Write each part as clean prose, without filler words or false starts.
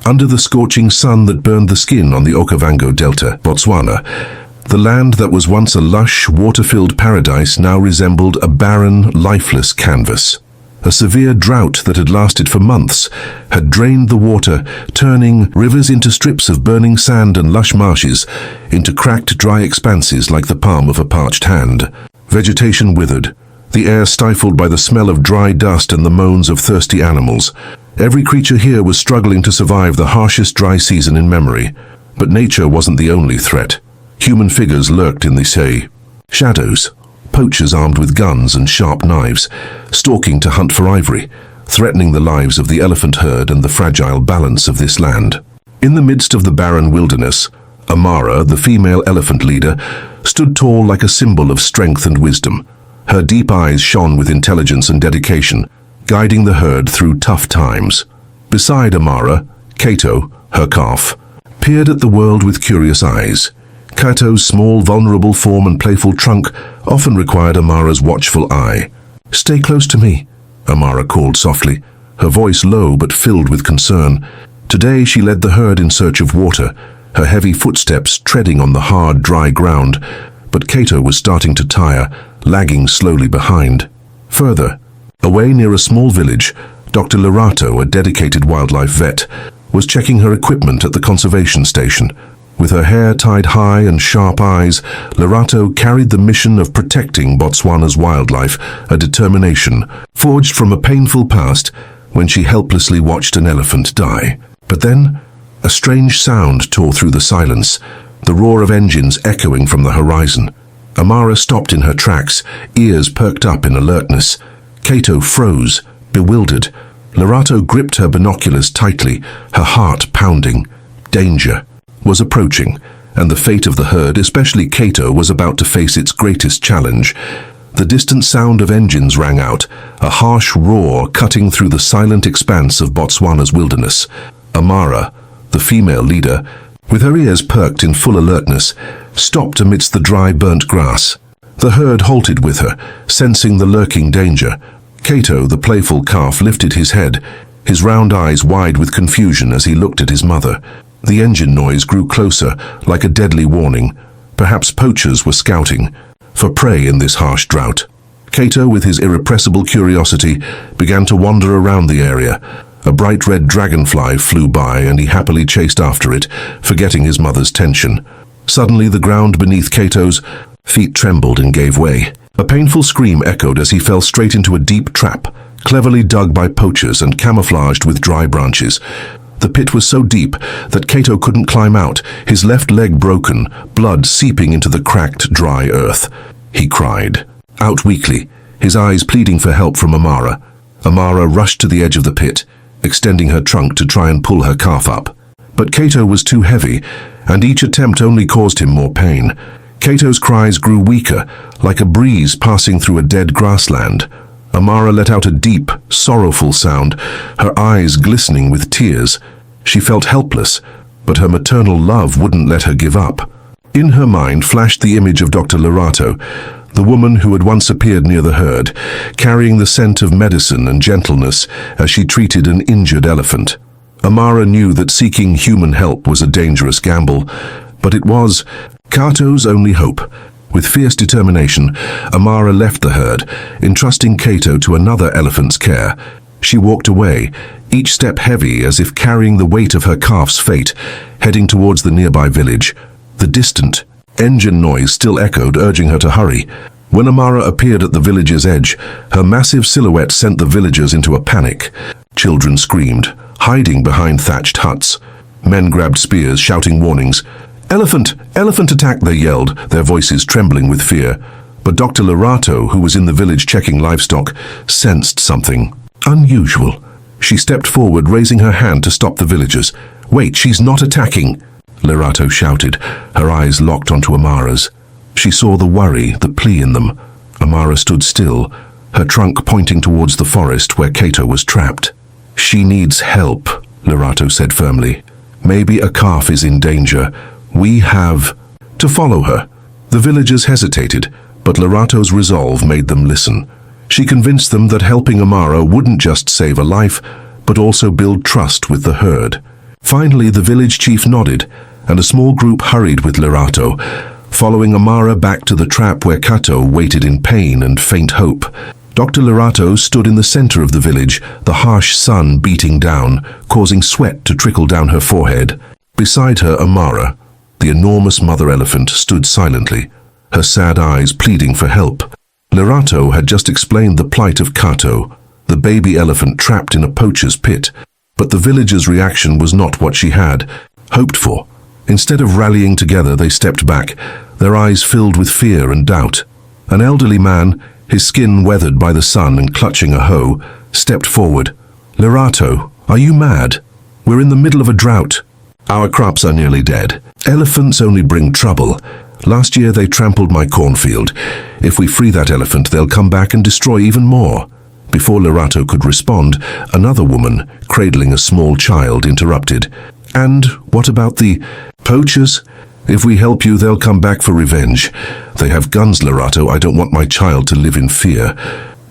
Under the scorching sun that burned the skin on the Okavango Delta, Botswana, the land that was once a lush, water-filled paradise now resembled a barren, lifeless canvas. A severe drought that had lasted for months had drained the water, turning rivers into strips of burning sand and lush marshes into cracked, dry expanses like the palm of a parched hand. Vegetation withered, the air stifled by the smell of dry dust and the moans of thirsty animals. Every creature here was struggling to survive the harshest dry season in memory. But nature wasn't the only threat. Human figures lurked in the shadows. Poachers armed with guns and sharp knives, stalking to hunt for ivory, threatening the lives of the elephant herd and the fragile balance of this land. In the midst of the barren wilderness, Amara, the female elephant leader, stood tall like a symbol of strength and wisdom. Her deep eyes shone with intelligence and dedication, guiding the herd through tough times. Beside Amara, Kato, her calf, peered at the world with curious eyes. Kato's small, vulnerable form and playful trunk often required Amara's watchful eye. "Stay close to me," Amara called softly, her voice low but filled with concern. Today she led the herd in search of water, her heavy footsteps treading on the hard, dry ground. But Kato was starting to tire, lagging slowly behind. Further, away near a small village, Dr. Lerato, a dedicated wildlife vet, was checking her equipment at the conservation station. With her hair tied high and sharp eyes, Lerato carried the mission of protecting Botswana's wildlife, a determination forged from a painful past when she helplessly watched an elephant die. But then, a strange sound tore through the silence, the roar of engines echoing from the horizon. Amara stopped in her tracks, ears perked up in alertness. Kato froze, bewildered. Lerato gripped her binoculars tightly, her heart pounding. Danger was approaching, and the fate of the herd, especially Kato, was about to face its greatest challenge. The distant sound of engines rang out, a harsh roar cutting through the silent expanse of Botswana's wilderness. Amara, the female leader, with her ears perked in full alertness, stopped amidst the dry, burnt grass. The herd halted with her, sensing the lurking danger. Kato, the playful calf, lifted his head, his round eyes wide with confusion as he looked at his mother. The engine noise grew closer, like a deadly warning. Perhaps poachers were scouting for prey in this harsh drought. Kato, with his irrepressible curiosity, began to wander around the area. A bright red dragonfly flew by, and he happily chased after it, forgetting his mother's tension. Suddenly, the ground beneath Kato's feet trembled and gave way. A painful scream echoed as he fell straight into a deep trap, cleverly dug by poachers and camouflaged with dry branches. The pit was so deep that Kato couldn't climb out, his left leg broken, blood seeping into the cracked, dry earth. He cried out weakly, his eyes pleading for help from Amara. Amara rushed to the edge of the pit, extending her trunk to try and pull her calf up. But Kato was too heavy, and each attempt only caused him more pain. Kato's cries grew weaker, like a breeze passing through a dead grassland. Amara let out a deep, sorrowful sound, her eyes glistening with tears. She felt helpless, but her maternal love wouldn't let her give up. In her mind flashed the image of Dr. Lerato, the woman who had once appeared near the herd, carrying the scent of medicine and gentleness as she treated an injured elephant. Amara knew that seeking human help was a dangerous gamble, but it was Kato's only hope. With fierce determination, Amara left the herd, entrusting Kato to another elephant's care. She walked away, each step heavy as if carrying the weight of her calf's fate, heading towards the nearby village. The distant engine noise still echoed, urging her to hurry. When Amara appeared at the village's edge, her massive silhouette sent the villagers into a panic. Children screamed, hiding behind thatched huts. Men grabbed spears, shouting warnings. "Elephant! Elephant attack!" they yelled, their voices trembling with fear. But Dr. Lerato, who was in the village checking livestock, sensed something unusual. She stepped forward, raising her hand to stop the villagers. "Wait, she's not attacking!" Lerato shouted, her eyes locked onto Amara's. She saw the worry, the plea in them. Amara stood still, her trunk pointing towards the forest where Kato was trapped. "She needs help," Lerato said firmly. "Maybe a calf is in danger. We have to follow her." The villagers hesitated, but Lerato's resolve made them listen. She convinced them that helping Amara wouldn't just save a life, but also build trust with the herd. Finally, the village chief nodded, and a small group hurried with Lerato, following Amara back to the trap where Kato waited in pain and faint hope. Dr. Lerato stood in the center of the village, the harsh sun beating down, causing sweat to trickle down her forehead. Beside her, Amara, the enormous mother elephant, stood silently, her sad eyes pleading for help. Lerato had just explained the plight of Kato, the baby elephant trapped in a poacher's pit, but the villagers' reaction was not what she had hoped for. Instead of rallying together, they stepped back, their eyes filled with fear and doubt. An elderly man, his skin weathered by the sun and clutching a hoe, stepped forward. "Lerato, are you mad? We're in the middle of a drought. Our crops are nearly dead. Elephants only bring trouble. Last year they trampled my cornfield. If we free that elephant, they'll come back and destroy even more." Before Lerato could respond, another woman, cradling a small child, interrupted. "And what about the poachers? If we help you, they'll come back for revenge. They have guns, Lerato. I don't want my child to live in fear."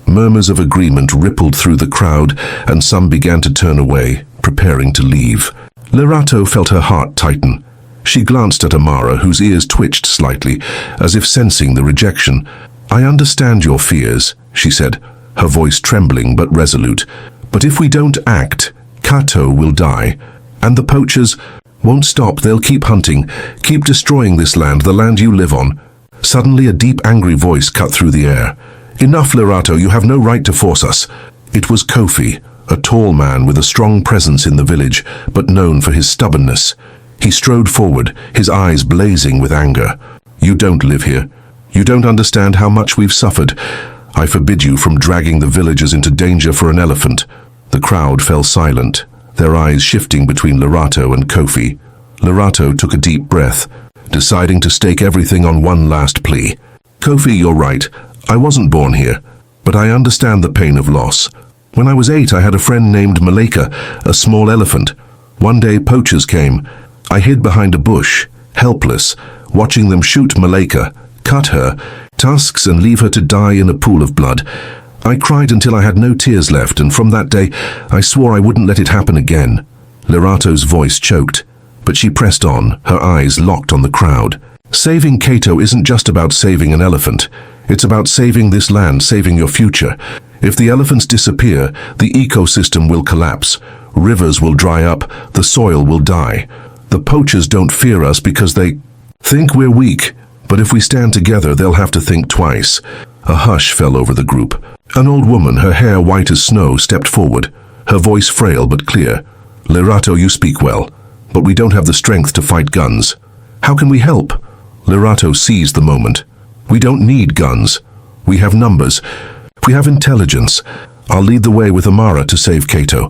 Murmurs of agreement rippled through the crowd, and some began to turn away, preparing to leave. Lerato felt her heart tighten. She glanced at Amara, whose ears twitched slightly, as if sensing the rejection. "I understand your fears," she said, her voice trembling but resolute. "But if we don't act, Kato will die. And the poachers won't stop. They'll keep hunting, keep destroying this land, the land you live on." Suddenly, a deep, angry voice cut through the air. "Enough, Lerato. You have no right to force us." It was Kofi, a tall man with a strong presence in the village, but known for his stubbornness. He strode forward, his eyes blazing with anger. "You don't live here. You don't understand how much we've suffered. I forbid you from dragging the villagers into danger for an elephant." The crowd fell silent, their eyes shifting between Lerato and Kofi. Lerato took a deep breath, deciding to stake everything on one last plea. "Kofi, you're right. I wasn't born here, but I understand the pain of loss. When I was 8, I had a friend named Maleka, a small elephant. One day, poachers came. I hid behind a bush, helpless, watching them shoot Maleka, cut her, tusks, and leave her to die in a pool of blood. I cried until I had no tears left, and from that day, I swore I wouldn't let it happen again." Lerato's voice choked, but she pressed on, her eyes locked on the crowd. "Saving Kato isn't just about saving an elephant. It's about saving this land, saving your future. If the elephants disappear, the ecosystem will collapse. Rivers will dry up, the soil will die. The poachers don't fear us because they think we're weak, but if we stand together, they'll have to think twice." A hush fell over the group. An old woman, her hair white as snow, stepped forward, her voice frail but clear. "Lerato, you speak well, but we don't have the strength to fight guns. How can we help?" Lerato seized the moment. "We don't need guns. We have numbers. We have intelligence. I'll lead the way with Amara to save Kato.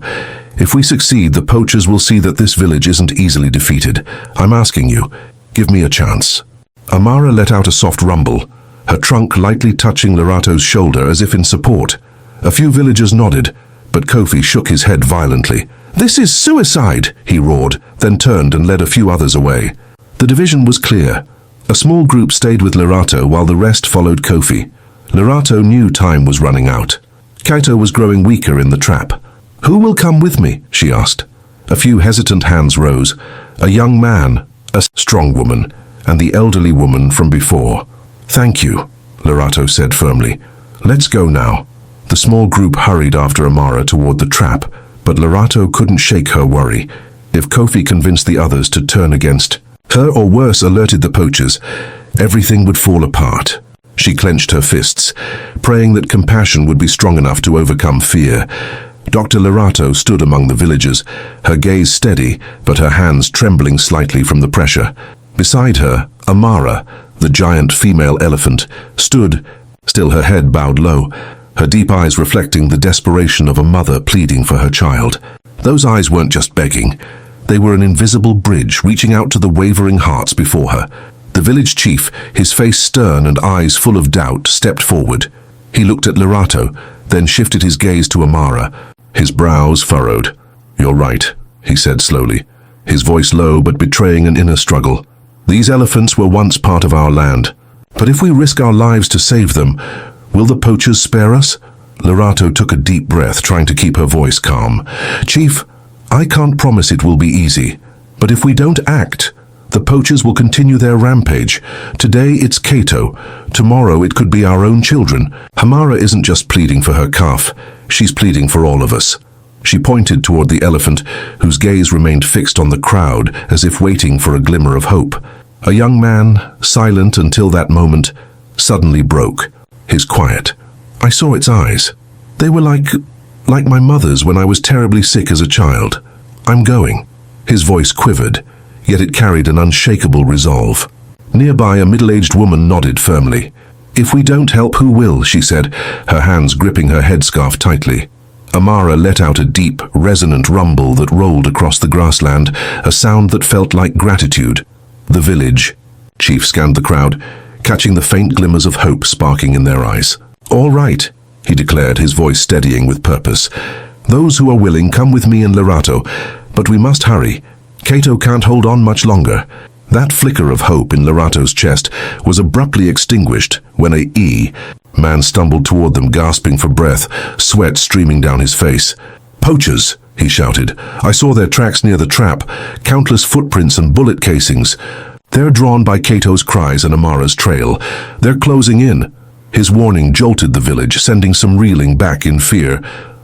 If we succeed, the poachers will see that this village isn't easily defeated. I'm asking you, give me a chance." Amara let out a soft rumble, her trunk lightly touching Lerato's shoulder as if in support. A few villagers nodded, but Kofi shook his head violently. "This is suicide," he roared, then turned and led a few others away. The division was clear. A small group stayed with Lerato while the rest followed Kofi. Lerato knew time was running out. Kato was growing weaker in the trap. "Who will come with me?" she asked. A few hesitant hands rose. A young man, a strong woman, and the elderly woman from before. "Thank you," Lerato said firmly. "Let's go now." The small group hurried after Amara toward the trap, but Lerato couldn't shake her worry. If Kofi convinced the others to turn against her, or worse, alerted the poachers, everything would fall apart. She clenched her fists, praying that compassion would be strong enough to overcome fear. Dr. Lerato stood among the villagers, her gaze steady, but her hands trembling slightly from the pressure. Beside her, Amara, the giant female elephant, stood, still her head bowed low, her deep eyes reflecting the desperation of a mother pleading for her child. Those eyes weren't just begging. They were an invisible bridge reaching out to the wavering hearts before her. The village chief, his face stern and eyes full of doubt, stepped forward. He looked at Lerato, then shifted his gaze to Amara. His brows furrowed. "You're right," he said slowly, his voice low but betraying an inner struggle. "These elephants were once part of our land. But if we risk our lives to save them, will the poachers spare us?" Lerato took a deep breath, trying to keep her voice calm. "Chief, I can't promise it will be easy, but if we don't act, the poachers will continue their rampage. Today it's Kato. Tomorrow it could be our own children. Amara isn't just pleading for her calf. She's pleading for all of us. She pointed toward the elephant, whose gaze remained fixed on the crowd as if waiting for a glimmer of hope. A young man, silent until that moment, suddenly broke. His quiet. I saw its eyes. They were like my mother's when I was terribly sick as a child. I'm going. His voice quivered, yet it carried an unshakable resolve. Nearby, a middle-aged woman nodded firmly. If we don't help, who will? She said, her hands gripping her headscarf tightly. Amara let out a deep, resonant rumble that rolled across the grassland, a sound that felt like gratitude. The village. Chief scanned the crowd, catching the faint glimmers of hope sparking in their eyes. All right, he declared, his voice steadying with purpose. Those who are willing, come with me and Lerato, but we must hurry. Kato can't hold on much longer. That flicker of hope in Lerato's chest was abruptly extinguished when a man stumbled toward them, gasping for breath, sweat streaming down his face. Poachers, he shouted. I saw their tracks near the trap, countless footprints and bullet casings. They're drawn by Kato's cries and Amara's trail. They're closing in. His warning jolted the village, sending some reeling back in fear.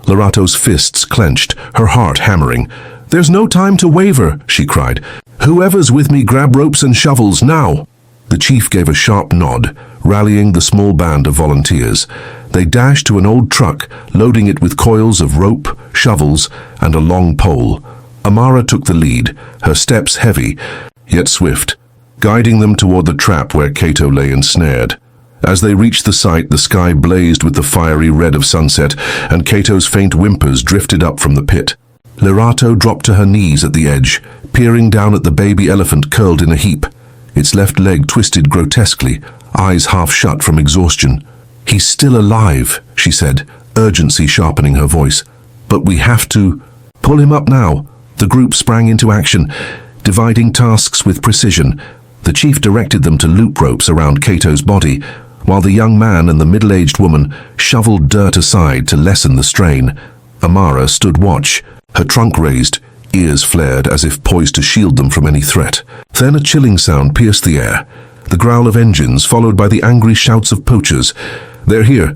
Lerato's fists clenched, her heart hammering. There's no time to waver, she cried. Whoever's with me, grab ropes and shovels, now! The chief gave a sharp nod, rallying the small band of volunteers. They dashed to an old truck, loading it with coils of rope, shovels, and a long pole. Amara took the lead, her steps heavy, yet swift, guiding them toward the trap where Kato lay ensnared. As they reached the site, the sky blazed with the fiery red of sunset, and Kato's faint whimpers drifted up from the pit. Lerato dropped to her knees at the edge, peering down at the baby elephant curled in a heap. Its left leg twisted grotesquely, eyes half shut from exhaustion. He's still alive, she said, urgency sharpening her voice. But we have to pull him up now. The group sprang into action, dividing tasks with precision. The chief directed them to loop ropes around Kato's body, while the young man and the middle-aged woman shoveled dirt aside to lessen the strain. Amara stood watch, her trunk raised, ears flared as if poised to shield them from any threat. Then a chilling sound pierced the air, the growl of engines followed by the angry shouts of poachers. They're here,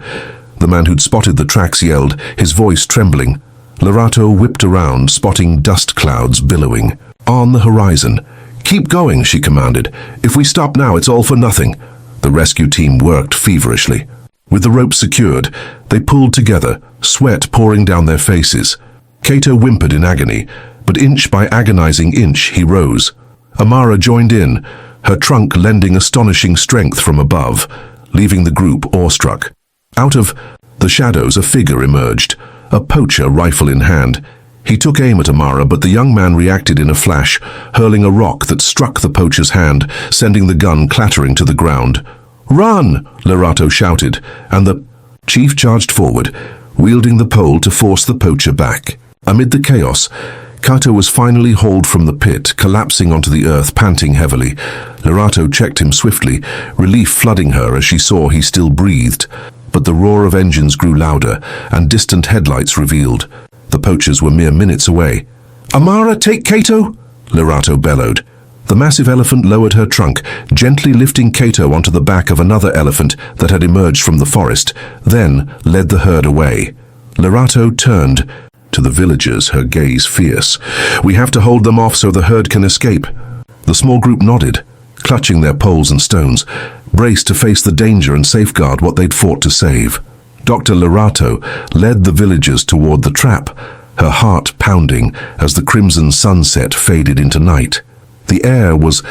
the man who'd spotted the tracks yelled, his voice trembling. Lerato whipped around, spotting dust clouds billowing. On the horizon. Keep going, she commanded. If we stop now, it's all for nothing. The rescue team worked feverishly. With the rope secured, they pulled together, sweat pouring down their faces. Kato whimpered in agony, but inch by agonizing inch he rose. Amara joined in, her trunk lending astonishing strength from above, leaving the group awestruck. Out of the shadows a figure emerged, a poacher, rifle in hand. He took aim at Amara, but the young man reacted in a flash, hurling a rock that struck the poacher's hand, sending the gun clattering to the ground. Run! Lerato shouted, and the chief charged forward, wielding the pole to force the poacher back. Amid the chaos, Kato was finally hauled from the pit, collapsing onto the earth, panting heavily. Lerato checked him swiftly, relief flooding her as she saw he still breathed. But the roar of engines grew louder, and distant headlights revealed. The poachers were mere minutes away. Amara, take Kato! Lerato bellowed. The massive elephant lowered her trunk, gently lifting Kato onto the back of another elephant that had emerged from the forest, then led the herd away. Lerato turned to the villagers, her gaze fierce. We have to hold them off so the herd can escape. The small group nodded, clutching their poles and stones, braced to face the danger and safeguard what they'd fought to save. Dr. Lerato led the villagers toward the trap, her heart pounding as the crimson sunset faded into night. The air was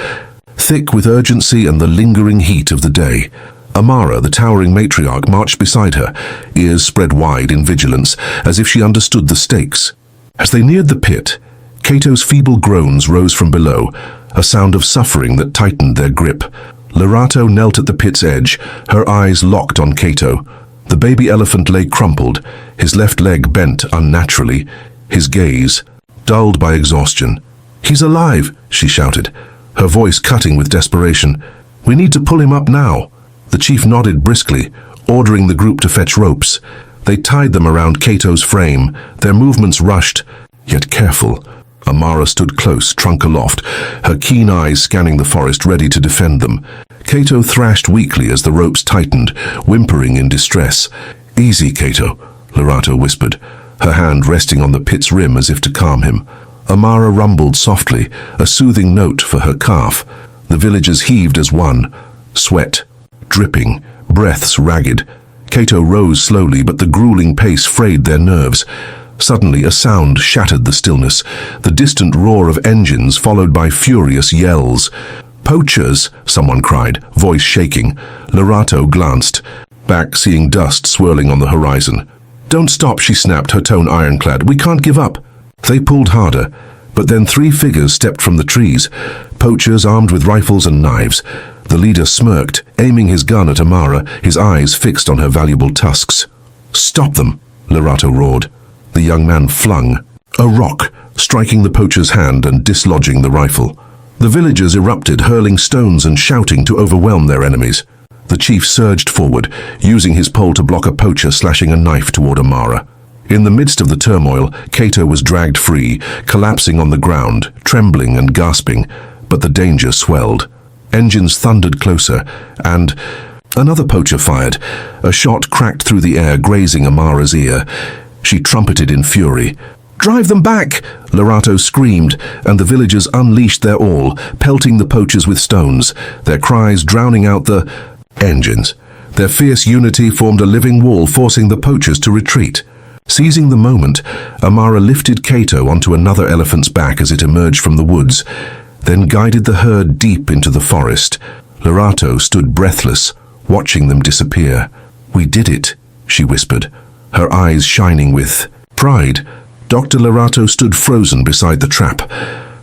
thick with urgency and the lingering heat of the day. Amara, the towering matriarch, marched beside her, ears spread wide in vigilance, as if she understood the stakes. As they neared the pit, Kato's feeble groans rose from below, a sound of suffering that tightened their grip. Lerato knelt at the pit's edge, her eyes locked on Kato. The baby elephant lay crumpled, his left leg bent unnaturally, his gaze dulled by exhaustion. He's alive, she shouted, her voice cutting with desperation. We need to pull him up now. The chief nodded briskly, ordering the group to fetch ropes. They tied them around Kato's frame, their movements rushed, yet careful. Amara stood close, trunk aloft, her keen eyes scanning the forest, ready to defend them. Kato thrashed weakly as the ropes tightened, whimpering in distress. "Easy, Kato," Lerato whispered, her hand resting on the pit's rim as if to calm him. Amara rumbled softly, a soothing note for her calf. The villagers heaved as one, sweat dripping, breaths ragged. Kato rose slowly, but the grueling pace frayed their nerves. Suddenly, a sound shattered the stillness, the distant roar of engines followed by furious yells. "Poachers!" someone cried, voice shaking. Lerato glanced back, seeing dust swirling on the horizon. "Don't stop," she snapped, her tone ironclad. "We can't give up." They pulled harder, but then 3 figures stepped from the trees, poachers armed with rifles and knives. The leader smirked, aiming his gun at Amara, his eyes fixed on her valuable tusks. "Stop them!" Lerato roared. The young man flung a rock, striking the poacher's hand and dislodging the rifle. The villagers erupted, hurling stones and shouting to overwhelm their enemies. The chief surged forward, using his pole to block a poacher slashing a knife toward Amara. In the midst of the turmoil, Kato was dragged free, collapsing on the ground, trembling and gasping, but the danger swelled. Engines thundered closer, and another poacher fired. A shot cracked through the air, grazing Amara's ear. She trumpeted in fury. "Drive them back!" Lerato screamed, and the villagers unleashed their all, pelting the poachers with stones, their cries drowning out the engines. Their fierce unity formed a living wall, forcing the poachers to retreat. Seizing the moment, Amara lifted Kato onto another elephant's back as it emerged from the woods, then guided the herd deep into the forest. Lerato stood breathless, watching them disappear. "We did it," she whispered, her eyes shining with pride. Dr. Lerato stood frozen beside the trap,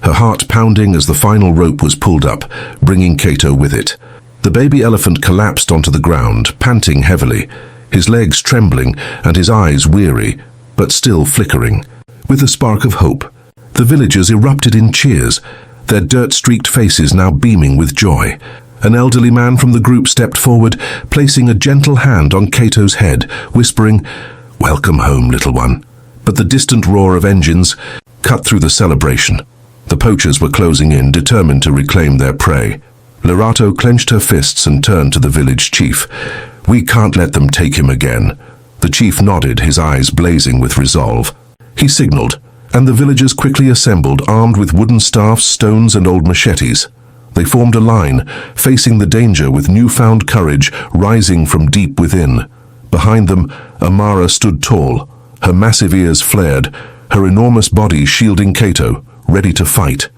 her heart pounding as the final rope was pulled up, bringing Kato with it. The baby elephant collapsed onto the ground, panting heavily, his legs trembling and his eyes weary, but still flickering. With a spark of hope, the villagers erupted in cheers, their dirt-streaked faces now beaming with joy. An elderly man from the group stepped forward, placing a gentle hand on Kato's head, whispering, "Welcome home, little one." But the distant roar of engines cut through the celebration. The poachers were closing in, determined to reclaim their prey. Lerato clenched her fists and turned to the village chief. "We can't let them take him again." The chief nodded, his eyes blazing with resolve. He signaled, and the villagers quickly assembled, armed with wooden staffs, stones, and old machetes. They formed a line, facing the danger with newfound courage rising from deep within. Behind them, Amara stood tall, her massive ears flared, her enormous body shielding Kato, ready to fight.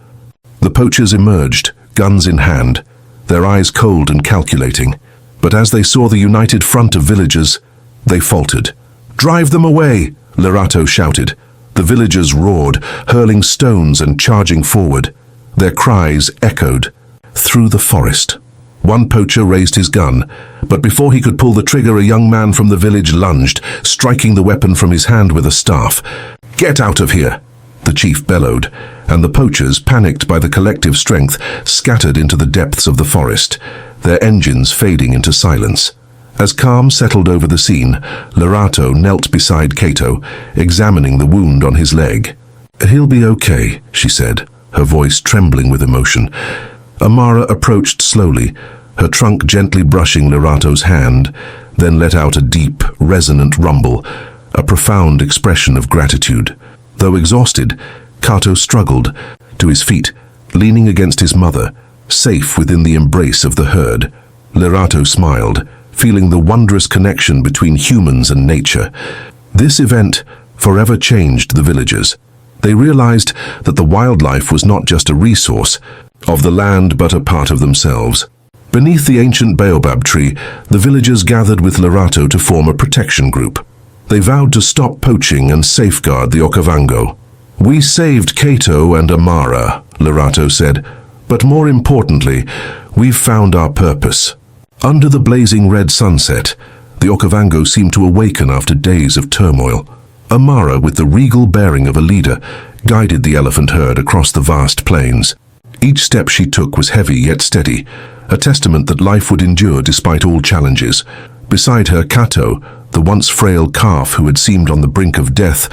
The poachers emerged, guns in hand, their eyes cold and calculating. But as they saw the united front of villagers, they faltered. "Drive them away!" Lerato shouted. The villagers roared, hurling stones and charging forward. Their cries echoed through the forest. One poacher raised his gun, but before he could pull the trigger, a young man from the village lunged, striking the weapon from his hand with a staff. "Get out of here!" the chief bellowed, and the poachers, panicked by the collective strength, scattered into the depths of the forest, their engines fading into silence. As calm settled over the scene, Lerato knelt beside Kato, examining the wound on his leg. "He'll be okay," she said, her voice trembling with emotion. Amara approached slowly, her trunk gently brushing Lerato's hand, then let out a deep, resonant rumble, a profound expression of gratitude. Though exhausted, Kato struggled to his feet, leaning against his mother, safe within the embrace of the herd. Lerato smiled, feeling the wondrous connection between humans and nature. This event forever changed the villagers. They realized that the wildlife was not just a resource of the land, but a part of themselves. Beneath the ancient baobab tree, the villagers gathered with Lerato to form a protection group. They vowed to stop poaching and safeguard the Okavango. "We saved Kato and Amara," Lerato said, "but more importantly, we've found our purpose." Under the blazing red sunset, the Okavango seemed to awaken after days of turmoil. Amara, with the regal bearing of a leader, guided the elephant herd across the vast plains. Each step she took was heavy yet steady, a testament that life would endure despite all challenges. Beside her, Kato, the once frail calf who had seemed on the brink of death,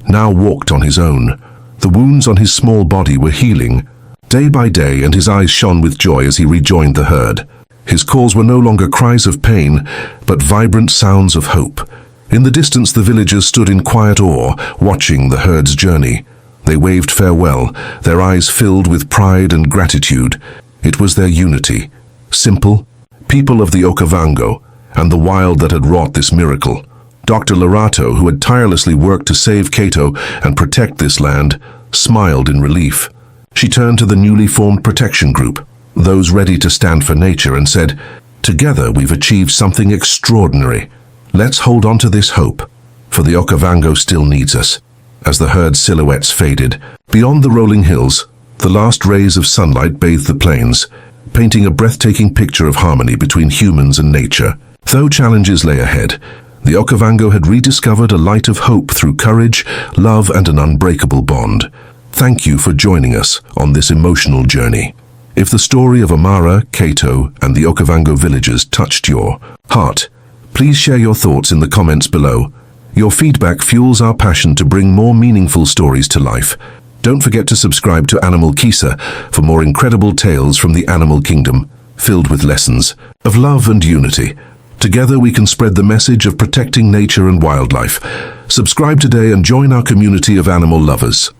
now walked on his own, The wounds on his small body were healing day by day, and his eyes shone with joy as he rejoined the herd. His calls were no longer cries of pain, but vibrant sounds of hope. In the distance, the villagers stood in quiet awe, watching the herd's journey. They waved farewell, their eyes filled with pride and gratitude. It was their unity, simple, people of the Okavango, and the wild that had wrought this miracle. Dr. Lerato, who had tirelessly worked to save Kato and protect this land, smiled in relief. She turned to the newly formed protection group, those ready to stand for nature, and said, "Together we've achieved something extraordinary. Let's hold on to this hope, for the Okavango still needs us." As the herd's silhouettes faded, beyond the rolling hills, the last rays of sunlight bathed the plains, painting a breathtaking picture of harmony between humans and nature. Though challenges lay ahead, the Okavango had rediscovered a light of hope through courage, love, and an unbreakable bond. Thank you for joining us on this emotional journey. If the story of Amara, Kato, and the Okavango villagers touched your heart, please share your thoughts in the comments below. Your feedback fuels our passion to bring more meaningful stories to life. Don't forget to subscribe to Animal Kisa for more incredible tales from the animal kingdom, filled with lessons of love and unity. Together we can spread the message of protecting nature and wildlife. Subscribe today and join our community of animal lovers.